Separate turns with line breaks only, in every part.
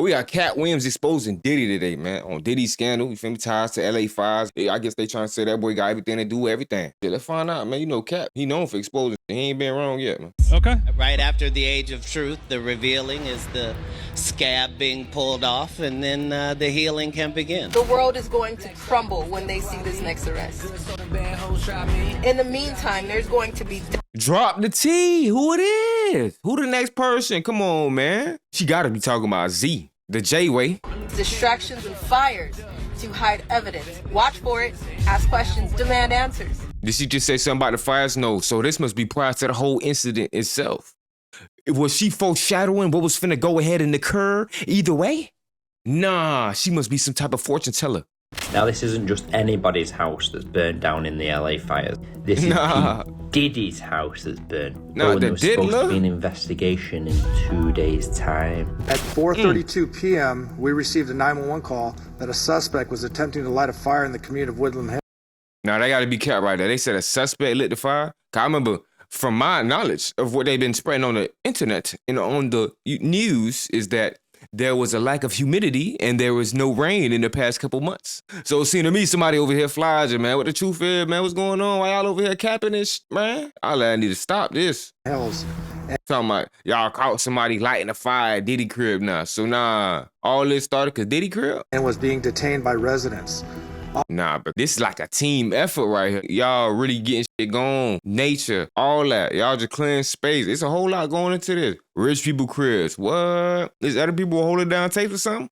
Oh, yeah, Katt Williams exposing Diddy today, man. On Diddy's scandal, you feel me? Ties to LA Files. Yeah, I guess they trying to say that boy got everything to do with everything. Yeah, let's find out, man. You know, Katt, he known for exposing. He ain't been wrong yet, man.
Okay.
Right after the age of truth, the revealing is the scab being pulled off, and then the healing can begin.
The world is going to crumble when they see this next arrest. In the meantime, there's going to be...
Drop the T. Who it is? Who the next person? Come on, man. She got to be talking about Z, the J-way.
distractions and fires to hide evidence. Watch for it, ask questions, demand answers.
Did she just say something about the fires? No. So this must be prior to the whole incident itself. Was she foreshadowing what was finna go ahead and occur either way? Nah, she must be some type of fortune teller.
Now, this isn't just anybody's house that's burned down in the LA fires. This is Pete Diddy's house that's burned.
Nah,
there was supposed to be an investigation in 2 days' time.
At 4:32 p.m., we received a 911 call that a suspect was attempting to light a fire in the community of Woodland Hills.
Now, they got to be kept right there. They said a suspect lit the fire. I remember, from my knowledge of what they've been spreading on the internet and on the news, is that there was a lack of humidity and there was no rain in the past couple months. So it seemed to me somebody over here flogging, man. What the truth is, man, what's going on? Why y'all over here capping this, man? I need to stop this.
Hills.
Talking about y'all caught somebody lighting a fire at Diddy crib now. So nah, all this started because Diddy crib?
And was being detained by residents.
Nah, but this is like a team effort right here. Y'all really getting shit going. Nature, all that. Y'all just clearing space. It's a whole lot going into this. Rich people cribs. What? Is other people holding down tapes or something?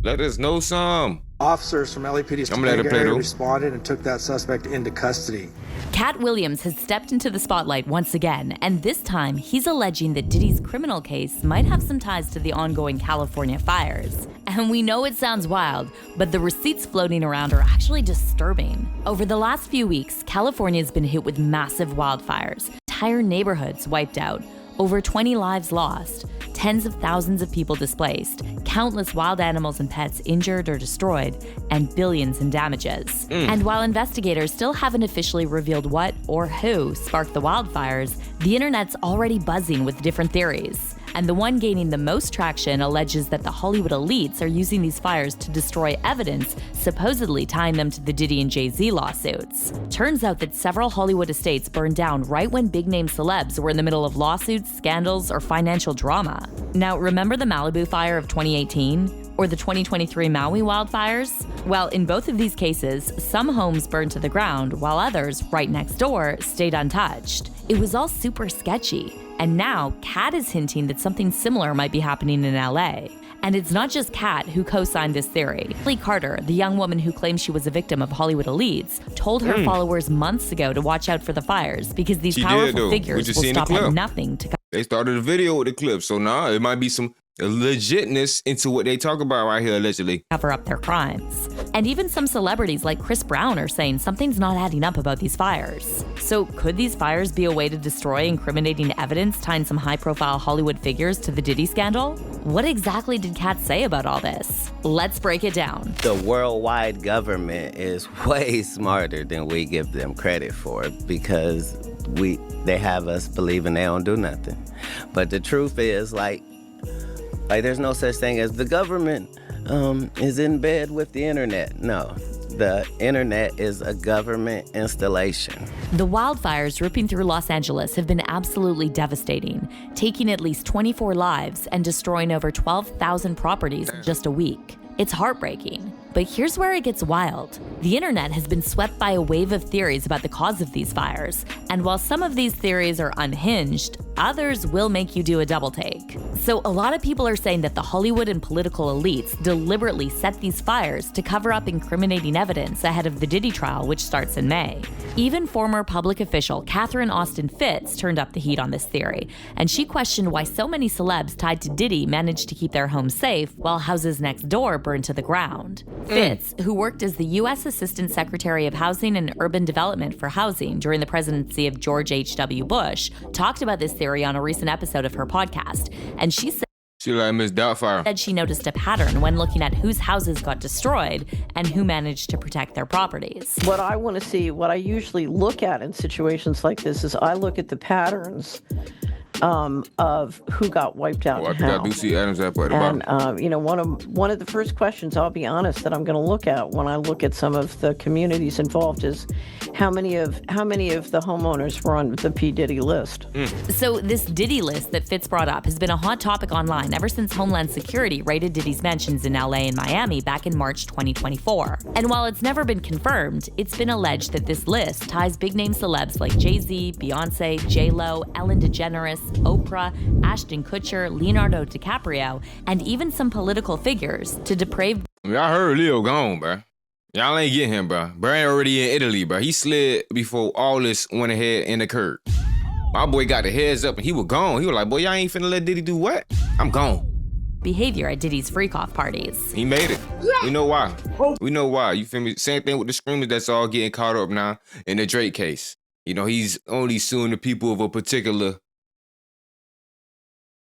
Let us know some.
Officers from LAPD's Topeka area responded and took that suspect into custody.
Katt Williams has stepped into the spotlight once again, and this time he's alleging that Diddy's criminal case might have some ties to the ongoing California fires. And we know it sounds wild, but the receipts floating around are actually disturbing. Over the last few weeks, California's been hit with massive wildfires, entire neighborhoods wiped out, over 20 lives lost, tens of thousands of people displaced, countless wild animals and pets injured or destroyed, and billions in damages. And while investigators still haven't officially revealed what or who sparked the wildfires, the internet's already buzzing with different theories. And the one gaining the most traction alleges that the Hollywood elites are using these fires to destroy evidence, supposedly tying them to the Diddy and Jay-Z lawsuits. Turns out that several Hollywood estates burned down right when big-name celebs were in the middle of lawsuits, scandals, or financial drama. Now, remember the Malibu fire of 2018? Or the 2023 Maui wildfires? Well, in both of these cases, some homes burned to the ground, while others, right next door, stayed untouched. It was all super sketchy. And now, Katt is hinting that something similar might be happening in LA. And it's not just Katt who co-signed this theory. Lee Carter, the young woman who claims she was a victim of Hollywood elites, told her followers months ago to watch out for the fires because these powerful figures will stop at nothing to...
They started a video with the clip, so now it might be some legitness into what they talk about right here, allegedly.
Cover up their crimes. And even some celebrities like Chris Brown are saying something's not adding up about these fires. So could these fires be a way to destroy incriminating evidence tying some high-profile Hollywood figures to the Diddy scandal? What exactly did Katt say about all this? Let's break it down.
The worldwide government is way smarter than we give them credit for because they have us believing they don't do nothing. But the truth is, like there's no such thing as the government is in bed with the internet. No, the internet is a government installation.
The wildfires ripping through Los Angeles have been absolutely devastating, taking at least 24 lives and destroying over 12,000 properties in just a week. It's heartbreaking. But here's where it gets wild. The internet has been swept by a wave of theories about the cause of these fires. And while some of these theories are unhinged, others will make you do a double take. So a lot of people are saying that the Hollywood and political elites deliberately set these fires to cover up incriminating evidence ahead of the Diddy trial, which starts in May. Even former public official Catherine Austin Fitts turned up the heat on this theory, and she questioned why so many celebs tied to Diddy managed to keep their homes safe while houses next door burned to the ground. Fitts, who worked as the U.S. Assistant Secretary of Housing and Urban Development for Housing during the presidency of George H.W. Bush, talked about this theory on a recent episode of her podcast, and she said
she like Miss Doubtfire.
Said she noticed a pattern when looking at whose houses got destroyed and who managed to protect their properties.
What I want to see, what I usually look at in situations like this is I look at the patterns
of who got wiped out
Oh, I
and
think
how.
I do see Adam's apple at the bottom.
And you know, one of the first questions, I'll be honest, that I'm going to look at when I look at some of the communities involved is how many of the homeowners were on the P. Diddy list.
So this Diddy list that Fitz brought up has been a hot topic online ever since Homeland Security raided Diddy's mansions in LA and Miami back in March 2024. And while it's never been confirmed, it's been alleged that this list ties big-name celebs like Jay-Z, Beyonce, J-Lo, Ellen DeGeneres, Oprah, Ashton Kutcher, Leonardo DiCaprio, and even some political figures to depraved.
Y'all heard Leo gone, bro. Y'all ain't get him, bro. Bro ain't already in Italy, bro. He slid before all this went ahead and occurred. My boy got the heads up and he was gone. He was like, boy, y'all ain't finna let Diddy do what? I'm gone.
behavior at Diddy's freak-off parties.
He made it. We know why. We know why. You feel me? Same thing with the screamers that's all getting caught up now in the Drake case. You know, he's only suing the people of a particular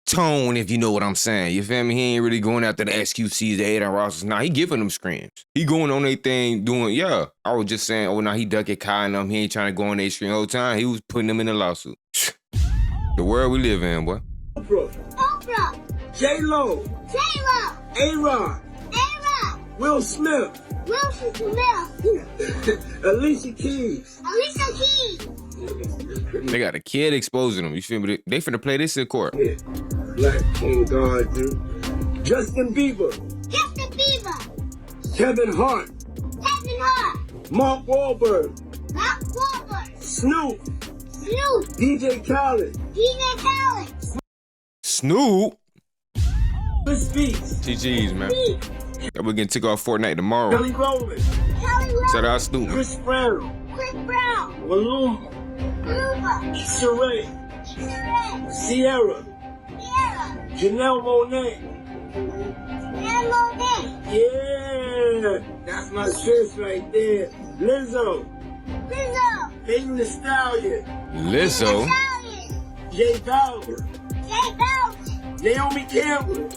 tone, if you know what I'm saying. You feel me? He ain't really going after the XQCs, the Aiden Rosses. Nah, he giving them screams. He going on their thing, doing, yeah. I was just saying, oh, now he ducking Kai and them. He ain't trying to go on their screen the whole time. He was putting them in a lawsuit. The world we live in, boy.
Oprah. J-Lo. A-Rod. Will Smith. Alicia Keys.
They got a kid exposing them. You feel me? They finna play this in court.
Yeah. Black King God, dude. Justin Bieber. Kevin Hart. Mark Wahlberg. Snoop. DJ Khaled.
Snoop.
Chris Beats.
GG's, man. Yeah, we're getting tick off Fortnite tomorrow.
Kelly Rowland.
Shout out Snoop.
Chris Brown. Maluma. Sheree. Sierra. Janelle Monáe. Yeah, that's my sis right there. Lizzo. Megan Thee Stallion.
Lizzo.
Jay Balvin. Naomi Campbell.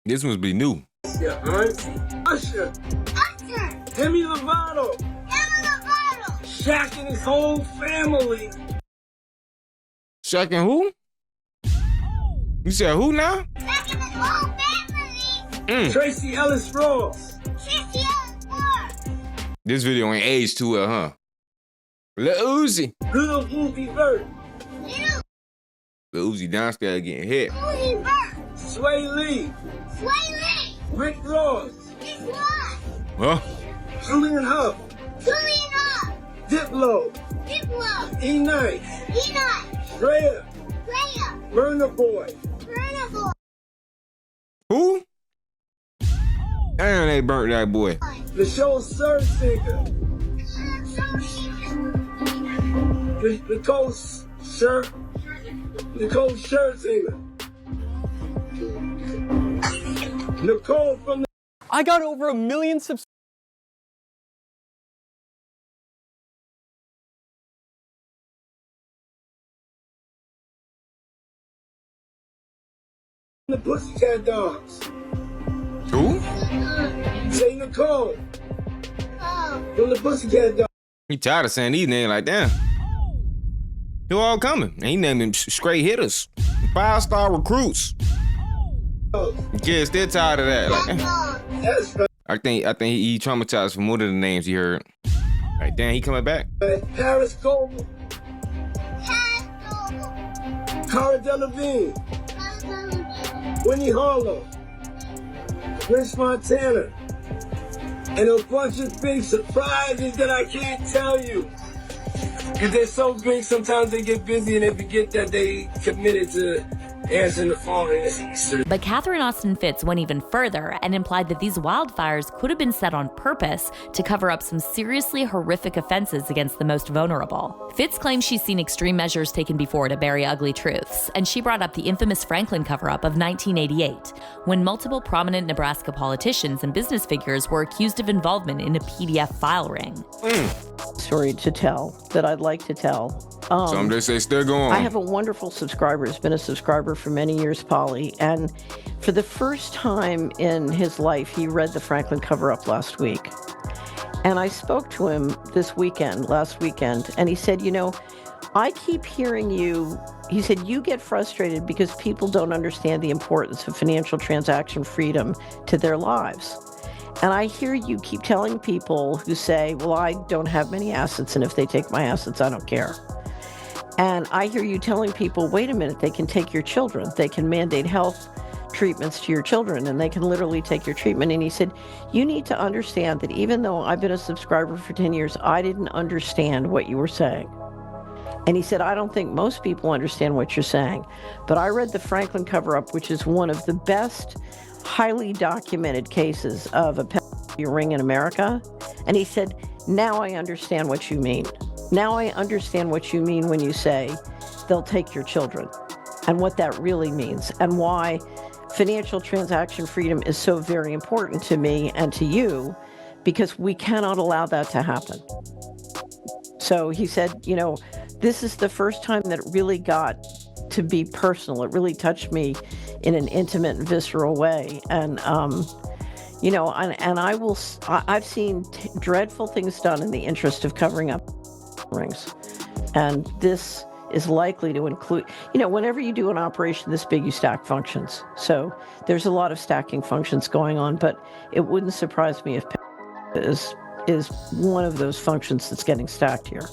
This must be new.
Yeah, Auntie. Usher. Demi Lovato. Shaq and his whole family.
Shaq and who? You said who now?
Tracy Ellis Ross.
This video ain't aged too well, huh? Lil Uzi.
Lil Uzi Vert.
Lil Uzi downstairs getting hit.
Sway Lee. Rick Ross.
Huh?
Julian Huff. Diplo. E-Nice. Freya. Burna Boy.
Who? Damn, they burnt that boy.
The show's third singer. Nicole Scherzinger. Nicole from the...
I got over 1 million subscribers.
The Pussycat Dolls.
Who?
Say Nicole. From the Pussycat Dolls.
He tired of saying these names like, damn. Who all coming? And he named them straight hitters. 5-star recruits. The kid's still tired of that. Like,
That's right.
I think he traumatized from one of the names he heard. Like, damn, he coming back?
Paris Goldman. Cara Delevingne. Winnie Harlow. Prince Montana. And a bunch of big surprises that I can't tell you. Because they're so big, sometimes they get busy and they forget that they committed to answering the phone and it's Easter.
But Catherine Austin Fitz went even further and implied that these wildfires could have been set on purpose to cover up some seriously horrific offenses against the most vulnerable. Fitz claims she's seen extreme measures taken before to bury ugly truths, and she brought up the infamous Franklin cover-up of 1988, when multiple prominent Nebraska politicians and business figures were accused of involvement in a PDF file ring.
Story to tell that I'd like to tell.
Some they say still going.
I have a wonderful subscriber, has been a subscriber for many years, Polly, and for the first time in his life, he read the Franklin cover-up last week. And I spoke to him last weekend, and he said, you know, I keep hearing you, he said, you get frustrated because people don't understand the importance of financial transaction freedom to their lives. And I hear you keep telling people who say, well, I don't have many assets, and if they take my assets, I don't care. And I hear you telling people, wait a minute, they can take your children. They can mandate health treatments to your children, and they can literally take your treatment. And he said, you need to understand that even though I've been a subscriber for 10 years, I didn't understand what you were saying. And he said, I don't think most people understand what you're saying. But I read the Franklin cover-up, which is one of the best, highly documented cases of a pedophilia ring in America. And he said, now I understand what you mean. Now I understand what you mean when you say they'll take your children, and what that really means, and why financial transaction freedom is so very important to me and to you, because we cannot allow that to happen. So he said, you know, this is the first time that it really got to be personal. It really touched me in an intimate and visceral way. And, you know, and I've seen dreadful things done in the interest of covering up rings. And this is likely to include, you know, whenever you do an operation this big, you stack functions. So there's a lot of stacking functions going on, but it wouldn't surprise me if is one of those functions that's getting stacked here.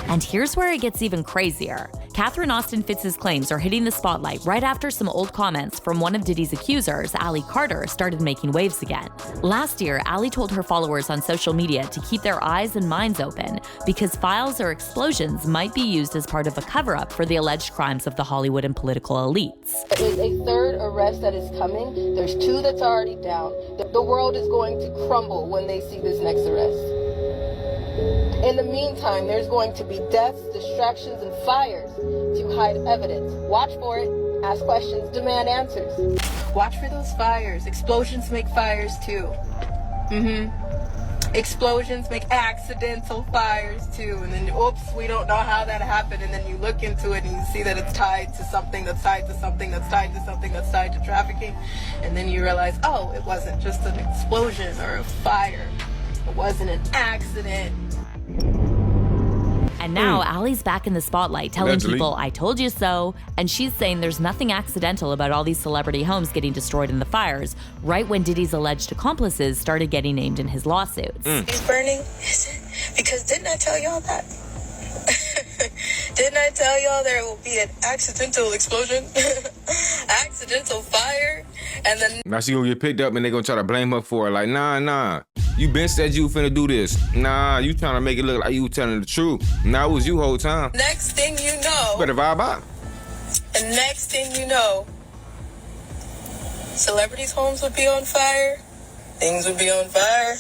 And here's where it gets even crazier. Catherine Austin Fitz's claims are hitting the spotlight right after some old comments from one of Diddy's accusers, Ali Carter, started making waves again. Last year, Ali told her followers on social media to keep their eyes and minds open because files or explosions might be used as part of a cover-up for the alleged crimes of the Hollywood and political elites.
There is a third arrest that is coming. There's 2 that's already down. The world is going to crumble when they see this next arrest. In the meantime, there's going to be deaths, distractions, and fires to hide evidence. Watch for it, ask questions, demand answers. Watch for those fires. Explosions make fires too. Explosions make accidental fires too. And then, oops, we don't know how that happened. And then you look into it and you see that it's tied to something that's tied to something that's tied to something that's tied to trafficking. And then you realize, oh, it wasn't just an explosion or a fire. It wasn't an accident.
And now Ali's back in the spotlight telling people, I told you so. And she's saying there's nothing accidental about all these celebrity homes getting destroyed in the fires, right when Diddy's alleged accomplices started getting named in his lawsuits.
He's burning? Is it? Because didn't I tell y'all that? Didn't I tell y'all there will be an accidental explosion? Accidental fire? And then
now she gonna get picked up and they gonna try to blame her for it. Like, nah. You been said you finna do this. Nah, you trying to make it look like you telling the truth. Nah, it was you whole time.
next thing you know,
Better vibe out.
and next thing you know, celebrities' homes would be on fire. Things would be on fire.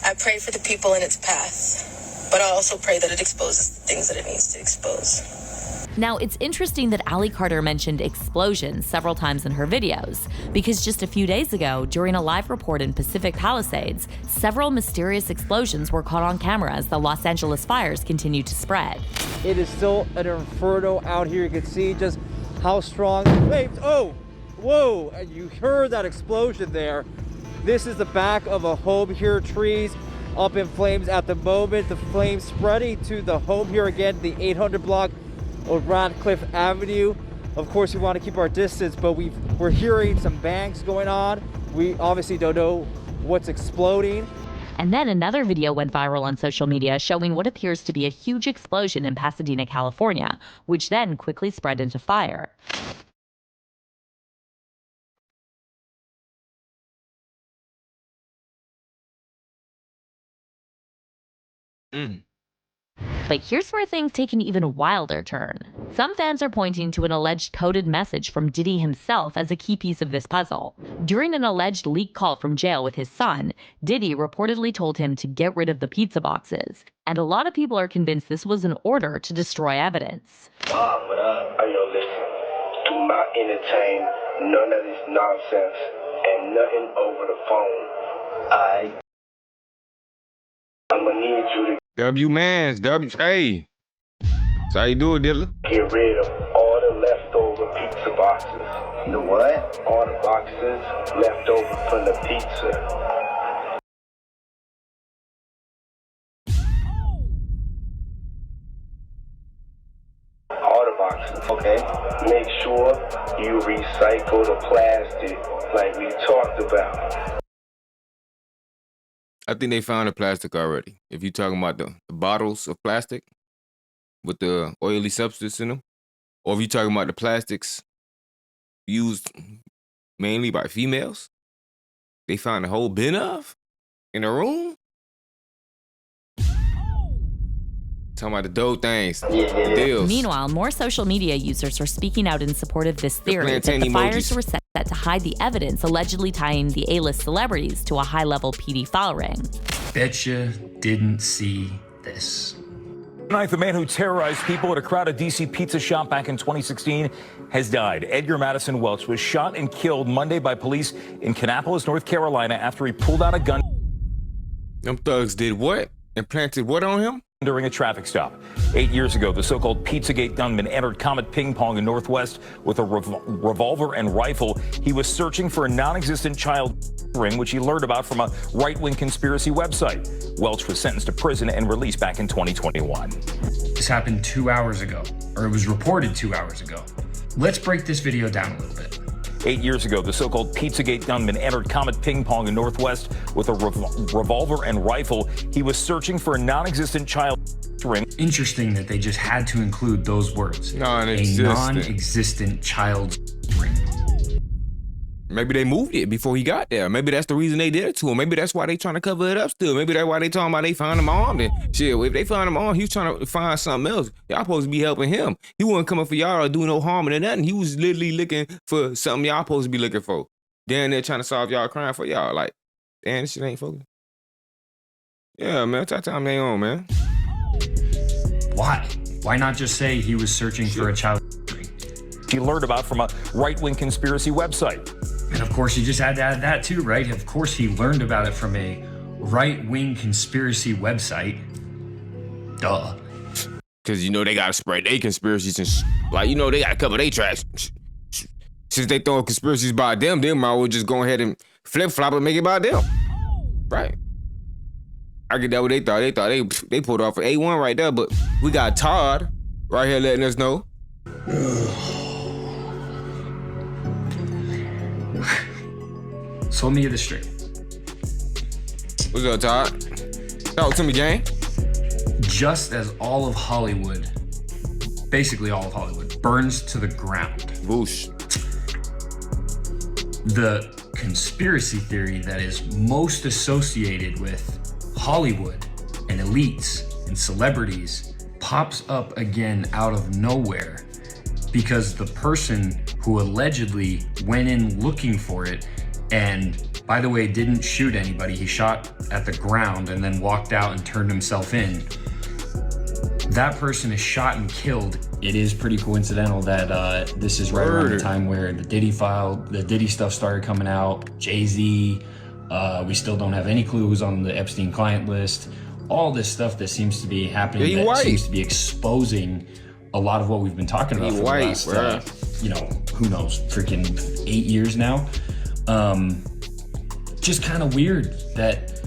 I pray for the people in its path, but I also pray that it exposes the things that it needs to expose.
Now, it's interesting that Ali Carter mentioned explosions several times in her videos, because just a few days ago, during a live report in Pacific Palisades, several mysterious explosions were caught on camera as the Los Angeles fires continued to spread.
It is still an inferno out here. You can see just how strong the flames. Oh, whoa, and you heard that explosion there. This is the back of a home here, trees up in flames at the moment. The flames spreading to the home here again, the 800 block of Radcliffe Avenue. Of course, we want to keep our distance, but we're hearing some bangs going on. We obviously don't know what's exploding.
And then another video went viral on social media showing what appears to be a huge explosion in Pasadena, California, which then quickly spread into fire. But here's where things take an even wilder turn. Some fans are pointing to an alleged coded message from Diddy himself as a key piece of this puzzle. During an alleged leaked call from jail with his son, Diddy reportedly told him to get rid of the pizza boxes. And a lot of people are convinced this was an order to destroy evidence.
What up? Hey, yo, listen. Do not entertain none of this nonsense and nothing over the phone. I'm gonna need you to
W-Mans, hey. That's how you do it, Diddler.
get rid of all the leftover pizza boxes. The what? All the boxes left over from the pizza. Recycle the plastic like we talked about.
I think they found the plastic already. If you're talking about the bottles of plastic with the oily substance in them, or if you're talking about the plastics used mainly by females, they found a whole bin of in a room. Talking about the dope things, the deals.
Meanwhile, more social media users are speaking out in support of this theory that the fires were set to hide the evidence allegedly tying the A-list celebrities to a high-level PD file ring.
Betcha didn't see this.
Tonight, the man who terrorized people at a crowded D.C. pizza shop back in 2016 has died. Edgar Madison Welch was shot and killed Monday by police in Kannapolis, North Carolina, after he pulled out a gun.
Them thugs did what? And planted what on him?
During a traffic stop. 8 years ago, the so-called Pizzagate gunman entered Comet Ping Pong in Northwest with a revolver and rifle. He was searching for a non-existent child ring, which he learned about from a right-wing conspiracy website. Welch was sentenced to prison and released back in 2021.
This happened 2 hours ago, or it was reported 2 hours ago. Let's break this video down a little bit.
8 years ago, the so-called Pizzagate gunman entered Comet Ping Pong in Northwest with a revolver and rifle. He was searching for a non-existent child ring.
Interesting that they just had to include those words.
Non-existent.
A non-existent child ring.
Maybe they moved it before he got there. Maybe that's the reason they did it to him. Maybe that's why they trying to cover it up still. Maybe that's why they talking about they found him armed. And shit, if they found him armed, he was trying to find something else. Y'all supposed to be helping him. He wasn't coming for y'all or doing no harm or nothing. He was literally looking for something y'all supposed to be looking for. Then they're trying to solve y'all crime for y'all. Like, damn, this shit ain't focused. Yeah, man, that's time they on, man.
Why? Why not just say he was searching for a child ring?
He learned about from a right-wing conspiracy website.
And of course, you just had to add that too, right? Of course, he learned about it from a right-wing conspiracy website. Duh.
Because, you know, they got to spread their conspiracies and like, you know, they got to cover their tracks. Since they throwing conspiracies about them, they might well just go ahead and flip-flop and make it about them. Right. I get that what they thought. They thought they pulled off an A1 right there, but we got Todd right here letting us know.
So let me get this straight.
What's up, Todd? Talk to me, gang.
Just as all of Hollywood, basically all of Hollywood, burns to the ground.
Whoosh.
The conspiracy theory that is most associated with Hollywood and elites and celebrities pops up again out of nowhere because the person who allegedly went in looking for it and, by the way, didn't shoot anybody. He shot at the ground and then walked out and turned himself in. That person is shot and killed. It is pretty coincidental that this is right around the time where the Diddy stuff started coming out. Jay-Z, we still don't have any clue who's on the Epstein client list. All this stuff that seems to be happening seems to be exposing a lot of what we've been talking about for the last, who knows, freaking 8 years now. Just kind of weird that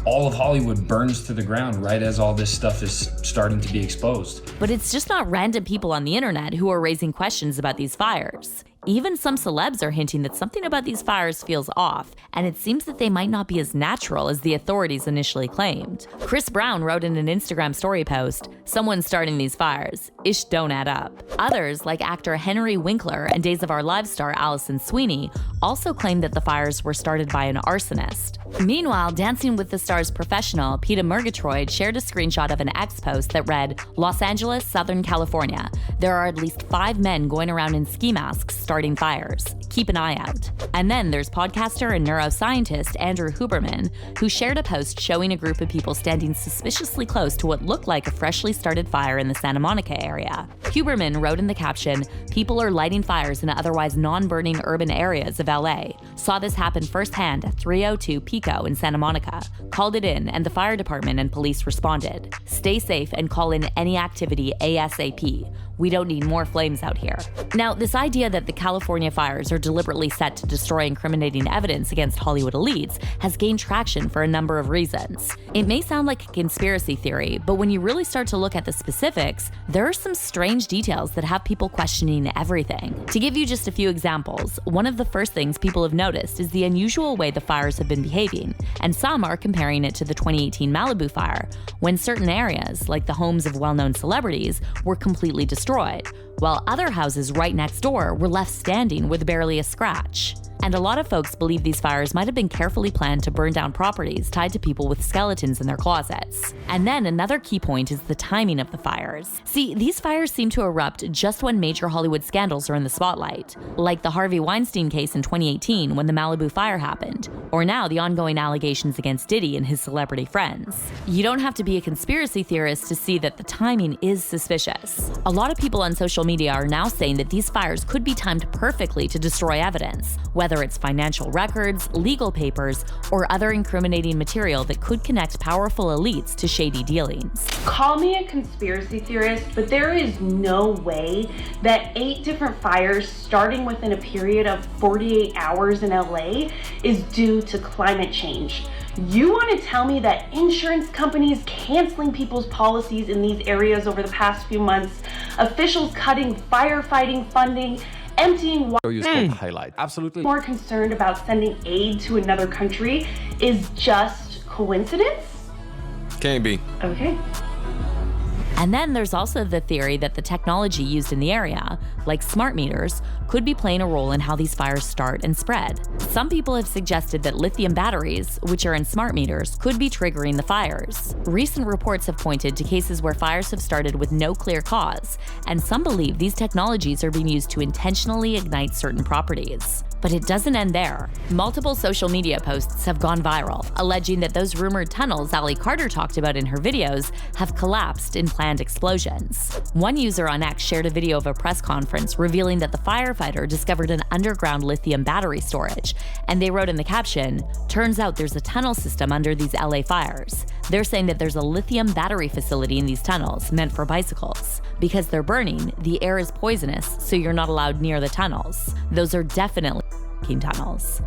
all of Hollywood burns to the ground right as all this stuff is starting to be exposed.
But it's just not random people on the internet who are raising questions about these fires. Even some celebs are hinting that something about these fires feels off, and it seems that they might not be as natural as the authorities initially claimed. Chris Brown wrote in an Instagram story post, "Someone's starting these fires. Ish don't add up." Others, like actor Henry Winkler and Days of Our Lives star Allison Sweeney, also claimed that the fires were started by an arsonist. Meanwhile, Dancing with the Stars professional Peter Murgatroyd shared a screenshot of an X post that read, "Los Angeles, Southern California. There are at least 5 men going around in ski masks starting fires. Keep an eye out." And then there's podcaster and neuroscientist Andrew Huberman, who shared a post showing a group of people standing suspiciously close to what looked like a freshly started fire in the Santa Monica area. Huberman wrote in the caption, "People are lighting fires in otherwise non-burning urban areas of LA. Saw this happen firsthand at 302 Pico in Santa Monica. Called it in and the fire department and police responded. Stay safe and call in any activity ASAP. We don't need more flames out here. Now, this idea that the California fires are deliberately set to destroy incriminating evidence against Hollywood elites has gained traction for a number of reasons. It may sound like a conspiracy theory, but when you really start to look at the specifics, there are some strange details that have people questioning everything. To give you just a few examples, one of the first things people have noticed is the unusual way the fires have been behaving, and some are comparing it to the 2018 Malibu fire, when certain areas, like the homes of well-known celebrities, were completely destroyed, while other houses right next door were left standing with barely a scratch. And a lot of folks believe these fires might have been carefully planned to burn down properties tied to people with skeletons in their closets. And then another key point is the timing of the fires. See, these fires seem to erupt just when major Hollywood scandals are in the spotlight, like the Harvey Weinstein case in 2018 when the Malibu fire happened, or now the ongoing allegations against Diddy and his celebrity friends. You don't have to be a conspiracy theorist to see that the timing is suspicious. A lot of people on social media are now saying that these fires could be timed perfectly to destroy evidence, whether it's financial records, legal papers, or other incriminating material that could connect powerful elites to shady dealings.
Call me a conspiracy theorist, but there is no way that 8 different fires starting within a period of 48 hours in LA is due to climate change. You want to tell me that insurance companies canceling people's policies in these areas over the past few months, officials cutting firefighting funding, emptying water,
highlight. Absolutely.
more concerned about sending aid to another country is just coincidence?
Can't be.
Okay.
And then there's also the theory that the technology used in the area, like smart meters, could be playing a role in how these fires start and spread. Some people have suggested that lithium batteries, which are in smart meters, could be triggering the fires. Recent reports have pointed to cases where fires have started with no clear cause, and some believe these technologies are being used to intentionally ignite certain properties. But it doesn't end there. Multiple social media posts have gone viral, alleging that those rumored tunnels Ali Carter talked about in her videos have collapsed in planned explosions. One user on X shared a video of a press conference revealing that the firefighter discovered an underground lithium battery storage, and they wrote in the caption, "Turns out there's a tunnel system under these LA fires. They're saying that there's a lithium battery facility in these tunnels meant for bicycles. Because they're burning, the air is poisonous, so you're not allowed near the tunnels. Those are definitely tunnels."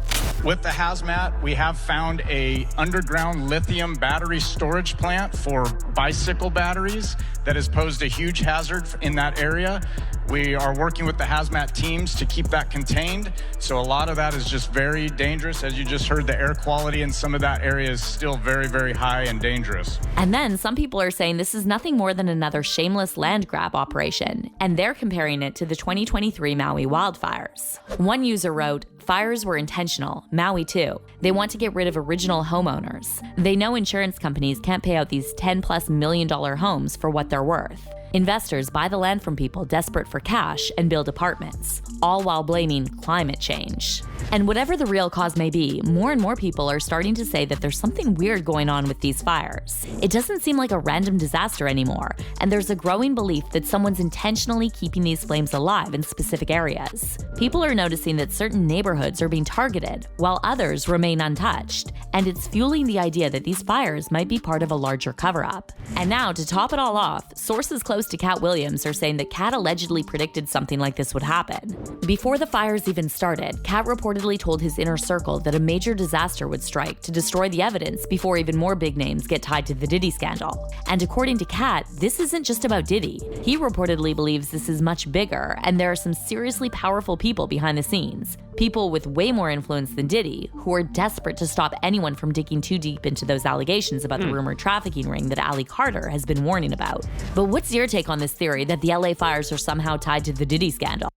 With the hazmat, we have found a underground lithium battery storage plant for bicycle batteries that has posed a huge hazard in that area. We are working with the hazmat teams to keep that contained. So a lot of that is just very dangerous. As you just heard, the air quality in some of that area is still very, very high and dangerous.
And then some people are saying this is nothing more than another shameless land grab operation, and they're comparing it to the 2023 Maui wildfires. One user wrote, "Fires were intentional, Maui too. They want to get rid of original homeowners. They know insurance companies can't pay out these $10+ million homes for what they're worth. Investors buy the land from people desperate for cash and build apartments, all while blaming climate change." And whatever the real cause may be, more and more people are starting to say that there's something weird going on with these fires. It doesn't seem like a random disaster anymore, and there's a growing belief that someone's intentionally keeping these flames alive in specific areas. People are noticing that certain neighborhoods are being targeted, while others remain untouched, and it's fueling the idea that these fires might be part of a larger cover-up. And now, to top it all off, sources close to Katt Williams are saying that Katt allegedly predicted something like this would happen. Before the fires even started, Katt reportedly told his inner circle that a major disaster would strike to destroy the evidence before even more big names get tied to the Diddy scandal. And according to Katt, this isn't just about Diddy. He reportedly believes this is much bigger, and there are some seriously powerful people behind the scenes. People with way more influence than Diddy, who are desperate to stop anyone from digging too deep into those allegations about the rumored trafficking ring that Ali Carter has been warning about. But what's your take on this theory that the LA fires are somehow tied to the Diddy scandal?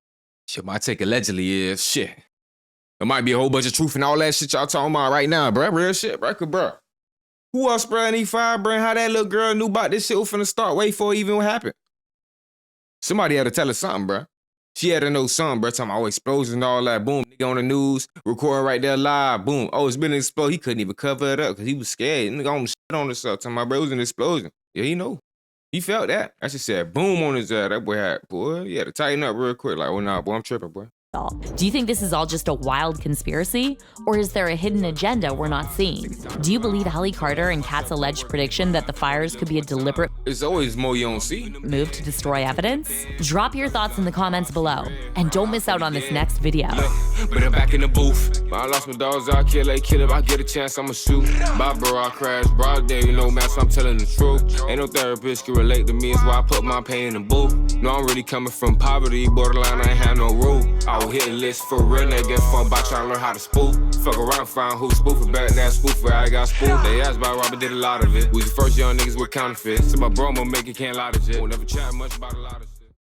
Shit, my take allegedly is shit. There might be a whole bunch of truth in all that shit y'all talking about right now, bruh. Real shit, bruh. Bruh. Who else, bruh, in these fire, bruh? How that little girl knew about this shit was finna start way before it even happened? Somebody had to tell her something, bruh. She had to know something, bruh. Talking about explosions and all that. Boom, nigga on the news, recording right there live. Boom. Oh, it's been an explosion. He couldn't even cover it up because he was scared. Nigga on the shit on himself. Talking about, bro, it was an explosion. Yeah, he know. He felt that. I just said boom on his ass. That boy had, boy, he had to tighten up real quick. Like, oh, nah, boy, I'm tripping, boy.
Do you think this is all just a wild conspiracy? Or is there a hidden agenda we're not seeing? Do you believe Hallie Carter and Katt's alleged prediction that the fires could be a deliberate
It's always more you don't see.
move to destroy evidence? Drop your thoughts in the comments below. And don't miss out on this next video.
But I'm back in the booth. I lost my dogs, I kill if I get a chance, I'ma shoot. Bye, bro, I crash. Broad day, you know, man, so I'm telling the truth. Ain't no therapist can relate to me, it's why I put my pain in the booth. No, I'm really coming from poverty, borderline, I ain't have no roof. I will hit a list for real, they get fun by trying to learn how to spoof. Fuck around, find who spoofing, better than that spoofer, I got spoofed. They asked about Robert, did a lot of it. We was the first young niggas with counterfeits. So my bro, I'ma make it, can't lie to shit. Won't never chat much about a lot of shit.